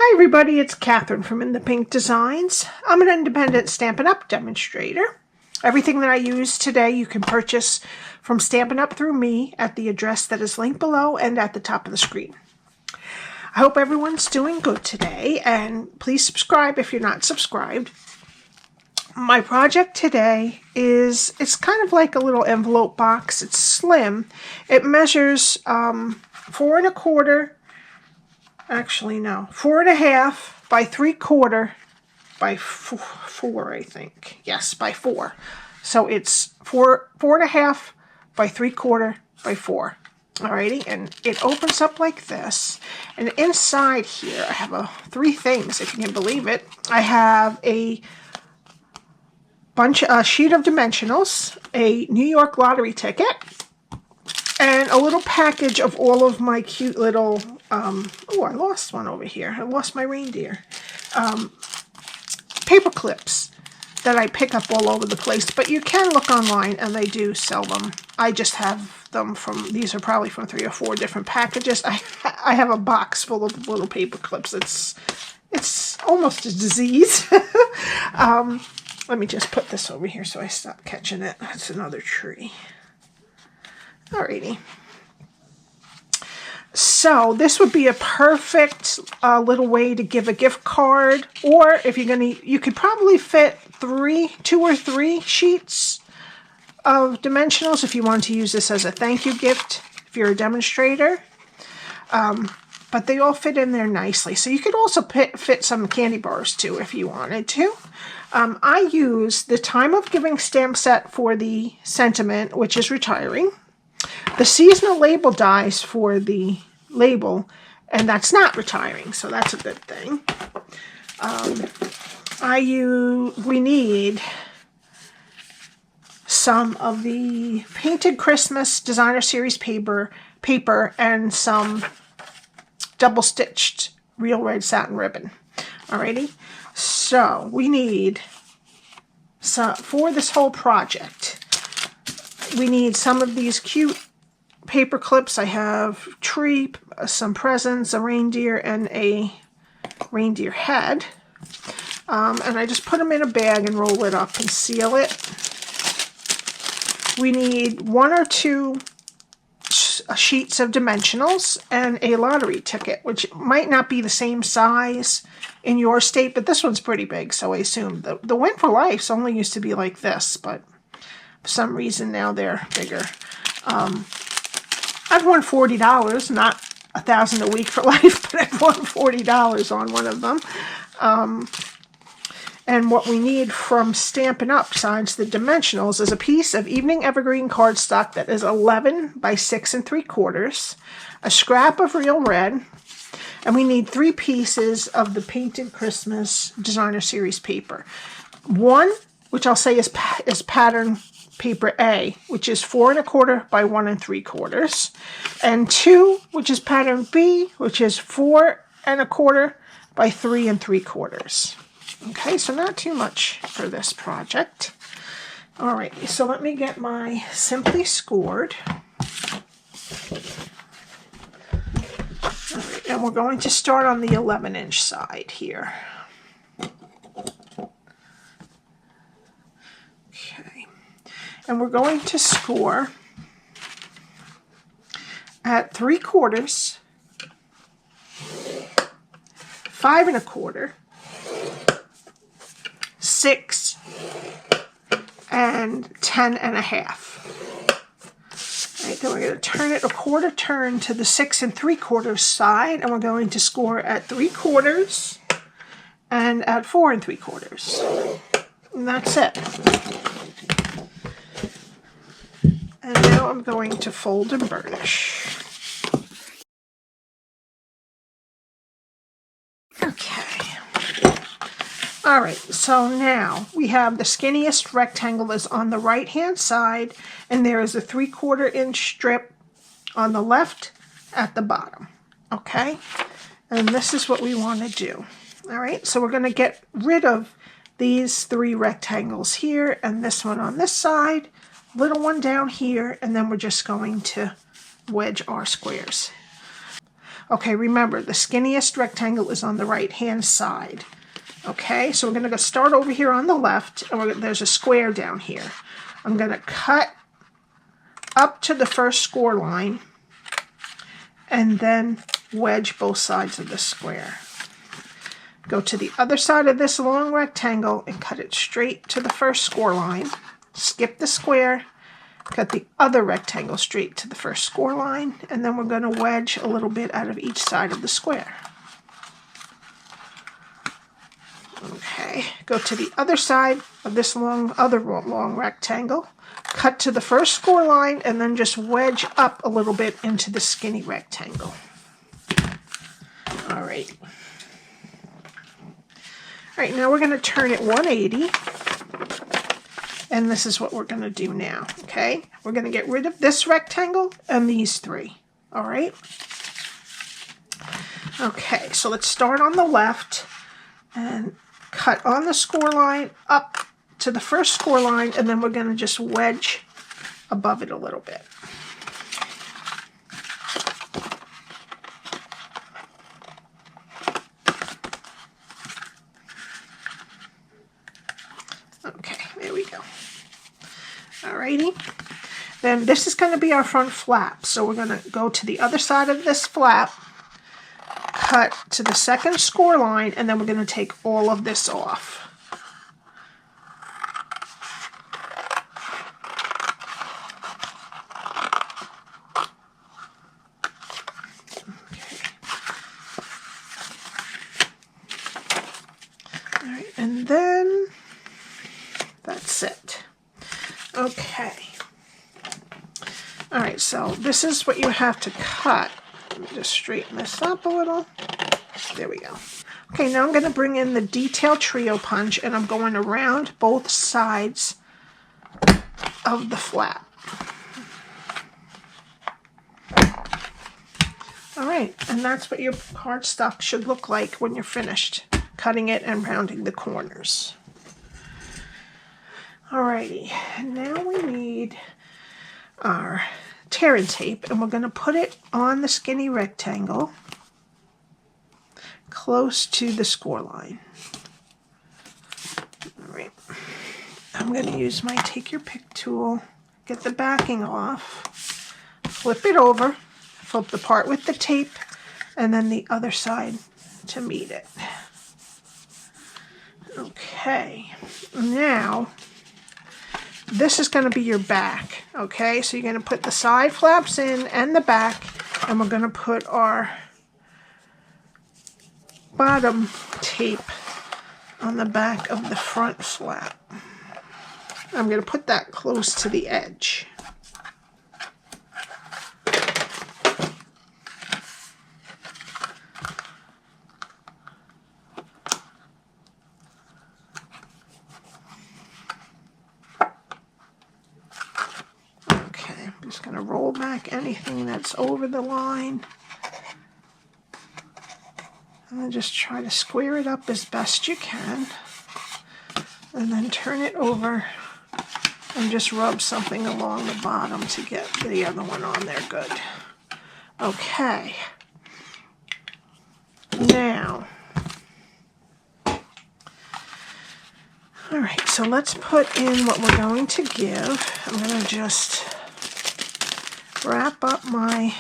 Hi everybody, it's Catherine from In the Pink Designs. I'm an independent Stampin' Up! Demonstrator. Everything that I use today you can purchase from Stampin' Up! Through me at the address that is linked below and at the top of the screen. I hope everyone's doing good today, and please subscribe if you're not subscribed. My project today it's kind of like a little envelope box. It's slim. It measures 4¼ Actually, no. 4½ by 3/4 by four, I think. Yes, by 4. So it's 4½ by 3/4 by 4. Alrighty, and it opens up like this. And inside here, I have three things, if you can believe it. I have a sheet of dimensionals, a New York lottery ticket, and a little package of all of my cute little, oh, I lost one over here. I lost my reindeer. Paper clips that I pick up all over the place. But you can look online and they do sell them. I just have them from, these are probably from 3 or 4 different packages. I have a box full of little paper clips. It's almost a disease. Let me just put this over here so I stop catching it. That's another tree. Alrighty. So this would be a perfect little way to give a gift card, or if you're gonna, you could probably fit 2 or 3 sheets of dimensionals if you want to use this as a thank you gift if you're a demonstrator. But they all fit in there nicely. So you could also fit some candy bars too if you wanted to. I use the Time of Giving stamp set for the sentiment, which is retiring. The seasonal label dies for the label, and that's not retiring, so that's a good thing. We need some of the Painted Christmas Designer Series paper and some double-stitched real red satin ribbon. Alrighty, so we need for this whole project. We need some of these cute paper clips. I have tree, some presents, a reindeer, and a reindeer head. And I just put them in a bag and roll it up and seal it. We need 1 or 2 sheets of dimensionals and a lottery ticket, which might not be the same size in your state, but this one's pretty big, so I assume the Win for Life's only used to be like this, but for some reason now they're bigger. I've won $40, not $1,000 a week for life, but I've won $40 on one of them. And what we need from Stampin' Up, besides the dimensionals, is a piece of evening evergreen cardstock that is 11 by 6 3/4, a scrap of real red, and we need 3 pieces of the Painted Christmas Designer Series paper. One, which I'll say is pattern paper A, which is 4¼ by 1 3/4, and 2, which is pattern B, which is 4¼ by 3 3/4. Okay, so not too much for this project. All right, so let me get my Simply Scored. All right, and we're going to start on the 11-inch side here. Okay, and we're going to score at 3/4, 5¼ 6 and 10½. Right, then we're going to turn it a 1/4 turn to the 6 3/4 side, and we're going to score at 3/4 and at 4 3/4. And that's it. And now I'm going to fold and burnish. Okay. Alright, so now we have the skinniest rectangle is on the right hand side, and there is a 3/4 inch strip on the left at the bottom. Okay, and this is what we want to do. Alright, so we're going to get rid of these 3 rectangles here, and this one on this side, little one down here, and then we're just going to wedge our squares. Okay, remember, the skinniest rectangle is on the right-hand side. Okay, so we're going to start over here on the left, and there's a square down here. I'm going to cut up to the first score line, and then wedge both sides of the square. Go to the other side of this long rectangle and cut it straight to the first score line. Skip the square, cut the other rectangle straight to the first score line, and then we're going to wedge a little bit out of each side of the square. Okay, go to the other side of this other long rectangle, cut to the first score line, and then just wedge up a little bit into the skinny rectangle. All right. All right, now we're going to turn it 180, and this is what we're going to do now, okay? We're going to get rid of this rectangle and these three, all right? Okay, so let's start on the left and cut on the score line up to the first score line, and then we're going to just wedge above it a little bit. Okay, there we go. Alrighty. Then this is going to be our front flap, so we're going to go to the other side of this flap, cut to the second score line, and then we're going to take all of this off. Okay. All right, and then that's it. Okay. All right, so this is what you have to cut. Let me just straighten this up a little. There we go. Okay, now I'm going to bring in the detail trio punch, and I'm going around both sides of the flap. All right, and that's what your cardstock should look like when you're finished cutting it and rounding the corners. Alrighty, now we need our tear and tape, and we're going to put it on the skinny rectangle close to the score line. Alright, I'm going to use my take your pick tool, get the backing off, flip it over, flip the part with the tape, and then the other side to meet it. Okay, now this is going to be your back, okay? So you're going to put the side flaps in and the back, and we're going to put our bottom tape on the back of the front flap. I'm going to put that close to the edge. Just going to roll back anything that's over the line, and then just try to square it up as best you can, and then turn it over and just rub something along the bottom to get the other one on there good. Okay, now, all right, so let's put in what we're going to give. I'm going to just wrap up my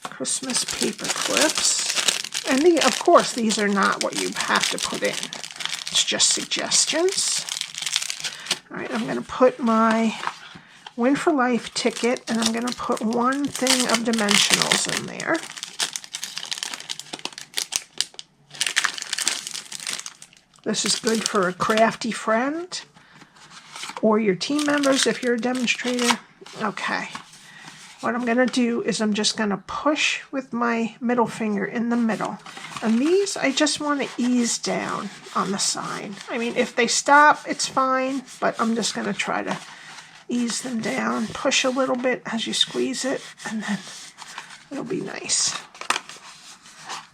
Christmas paper clips. And of course, these are not what you have to put in. It's just suggestions. All right, I'm going to put my Win for Life ticket, and I'm going to put one thing of dimensionals in there. This is good for a crafty friend or your team members if you're a demonstrator. Okay. What I'm going to do is I'm just going to push with my middle finger in the middle. And these I just want to ease down on the side. I mean, if they stop, it's fine, but I'm just going to try to ease them down. Push a little bit as you squeeze it, and then it'll be nice.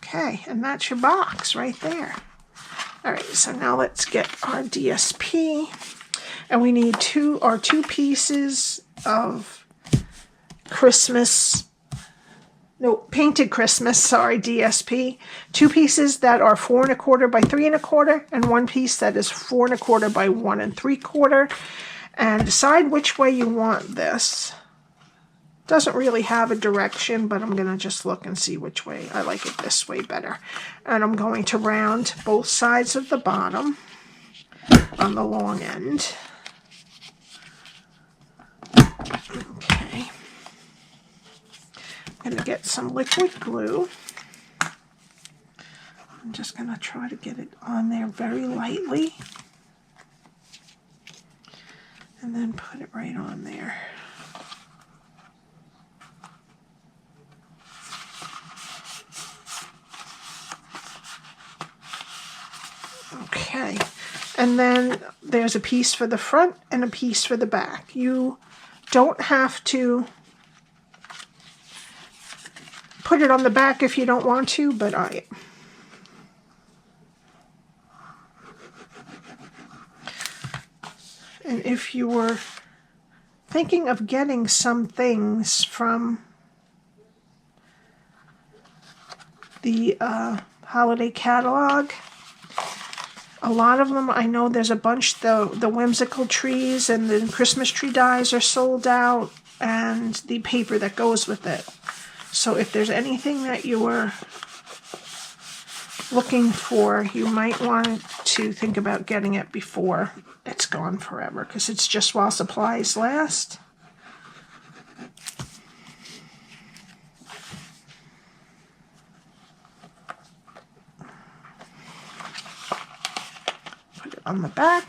Okay, and that's your box right there. All right, so now let's get our DSP. And we need two pieces of Christmas no, Painted Christmas, sorry, DSP. 2 pieces that are 4 1/4 by 3 1/4, and 1 piece that is 4 1/4 by 1 3/4. And decide which way you want this. Doesn't really have a direction, but I'm going to just look and see which way. I like it this way better. And I'm going to round both sides of the bottom on the long end. Okay. I'm going to get some liquid glue. I'm just going to try to get it on there very lightly. And then put it right on there. Okay, and then there's a piece for the front and a piece for the back. You don't have to put it on the back if you don't want to, but and if you were thinking of getting some things from the holiday catalog, a lot of them, I know there's a bunch, the whimsical trees and the Christmas tree dies are sold out, and the paper that goes with it. So if there's anything that you were looking for, you might want to think about getting it before it's gone forever, because it's just while supplies last. Put it on the back.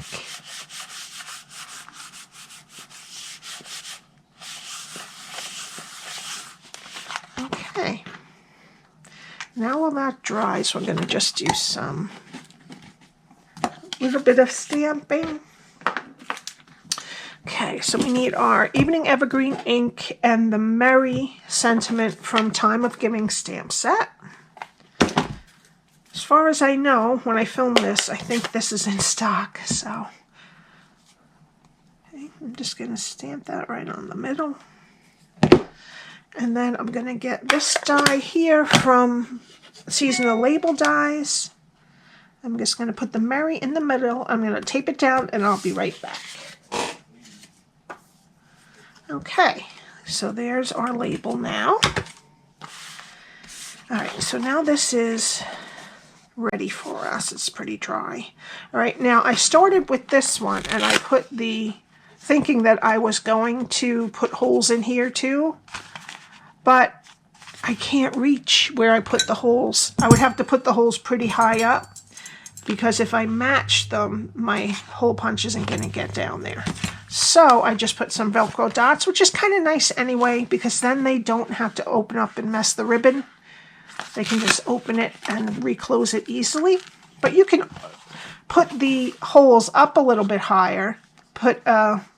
Okay. Now while that dries, we're going to just do some little bit of stamping. Okay, so we need our Evening Evergreen Ink and the Merry Sentiment from Time of Giving stamp set. As far as I know, when I film this, I think this is in stock, so okay, I'm just going to stamp that right on the middle. And then I'm going to get this die here from Seasonal Label Dies. I'm just going to put the Merry in the middle. I'm going to tape it down, and I'll be right back. Okay, so there's our label now. All right, so now this is ready for us. It's pretty dry. All right, now I started with this one, and I put thinking that I was going to put holes in here too, but I can't reach where I put the holes. I would have to put the holes pretty high up, because if I match them, my hole punch isn't going to get down there. So I just put some Velcro dots, which is kind of nice anyway, because then they don't have to open up and mess the ribbon. They can just open it and reclose it easily. But you can put the holes up a little bit higher, put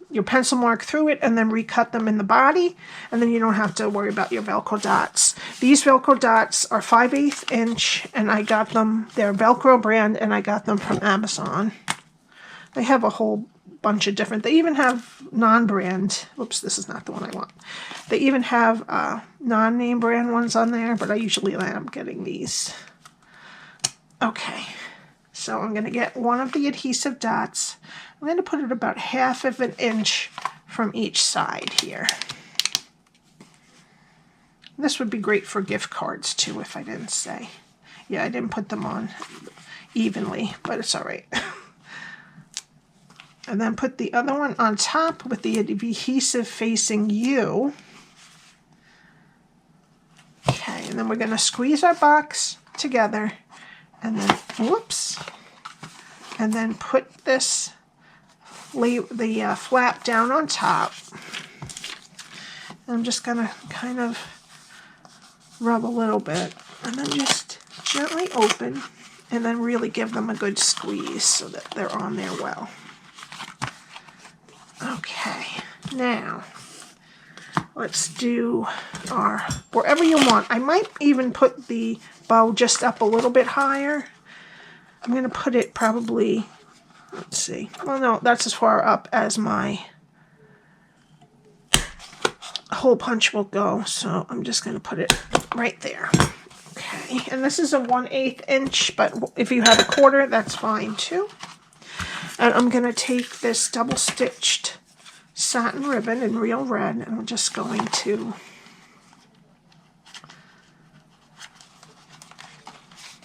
your pencil mark through it, and then recut them in the body, and then you don't have to worry about your Velcro dots. These Velcro dots are 5/8 inch, and I got them, they're Velcro brand, and I got them from Amazon. They have a whole bunch of different, they even have non-brand, whoops, this is not the one I want. They even have non-name brand ones on there, but I usually end up getting these. Okay, so I'm going to get one of the adhesive dots. I'm going to put it about 1/2 inch from each side here. This would be great for gift cards too, if I didn't say. Yeah, I didn't put them on evenly, but it's all right. And then put the other one on top with the adhesive facing you. Okay, and then we're going to squeeze our box together, and then, whoops, and then put this, the flap down on top. And I'm just going to kind of rub a little bit, and then just gently open, and then really give them a good squeeze so that they're on there well. Okay, now let's do our, wherever you want. I might even put the bow just up a little bit higher. I'm going to put it probably, let's see, well no, that's as far up as my hole punch will go, so I'm just going to put it right there. Okay, and this is a 1/8 inch, but if you have a 1/4, that's fine too. And I'm going to take this double-stitched satin ribbon in real red, and I'm just going to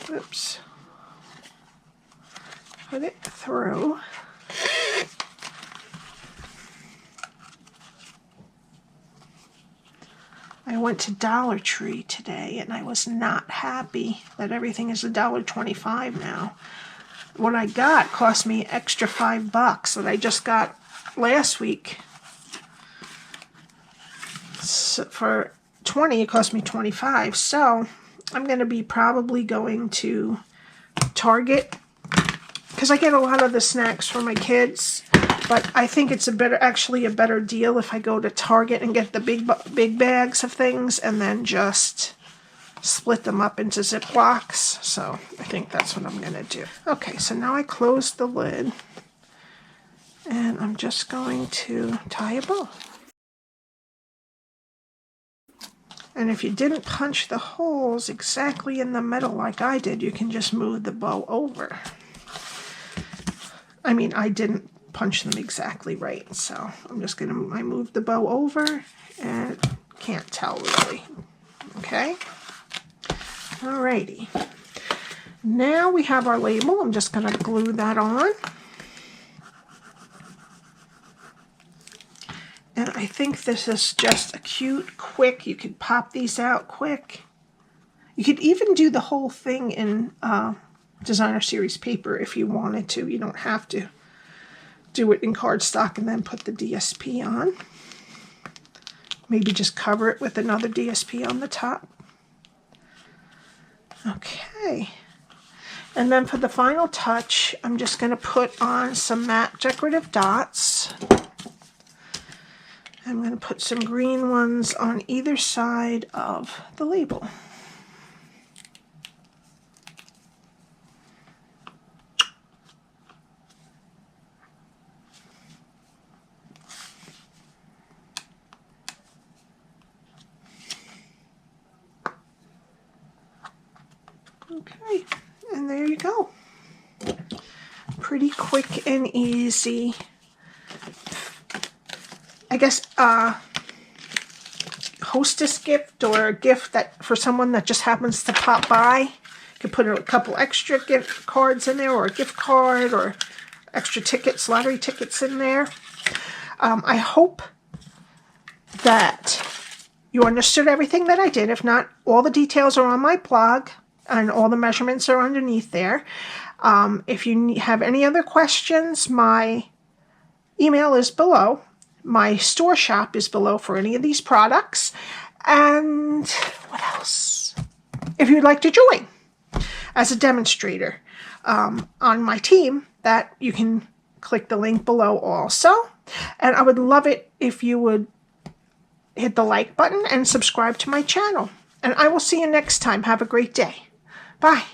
put it through. I went to Dollar Tree today, and I was not happy that everything is $1.25 now. What I got cost me extra $5 that I just got last week. So for $20, it cost me $25. So I'm going to be probably going to Target because I get a lot of the snacks for my kids. But I think it's actually a better deal if I go to Target and get the big bags of things and then just split them up into Ziplocs. So I think that's what I'm going to do. Okay, so now I close the lid and I'm just going to tie a bow. And if you didn't punch the holes exactly in the middle like I did, you can just move the bow over. I mean, I didn't punch them exactly right, so I'm just going to move the bow over and can't tell really. Okay, alrighty, now we have our label. I'm just going to glue that on, and I think this is just a cute, quick, you could pop these out quick. You could even do the whole thing in designer series paper if you wanted to. You don't have to do it in cardstock and then put the DSP on. Maybe just cover it with another DSP on the top. Okay. And then for the final touch, I'm just going to put on some matte decorative dots. I'm going to put some green ones on either side of the label. Okay, and there you go. Pretty quick and easy. I guess hostess gift or a gift that for someone that just happens to pop by. You could put a couple extra gift cards in there, or a gift card, or extra tickets, lottery tickets in there. I hope that you understood everything that I did. If not, all the details are on my blog, and all the measurements are underneath there. If you have any other questions, my email is below. My store shop is below for any of these products. And what else? If you'd like to join as a demonstrator on my team, that you can click the link below also. And I would love it if you would hit the like button and subscribe to my channel. And I will see you next time. Have a great day. Bye.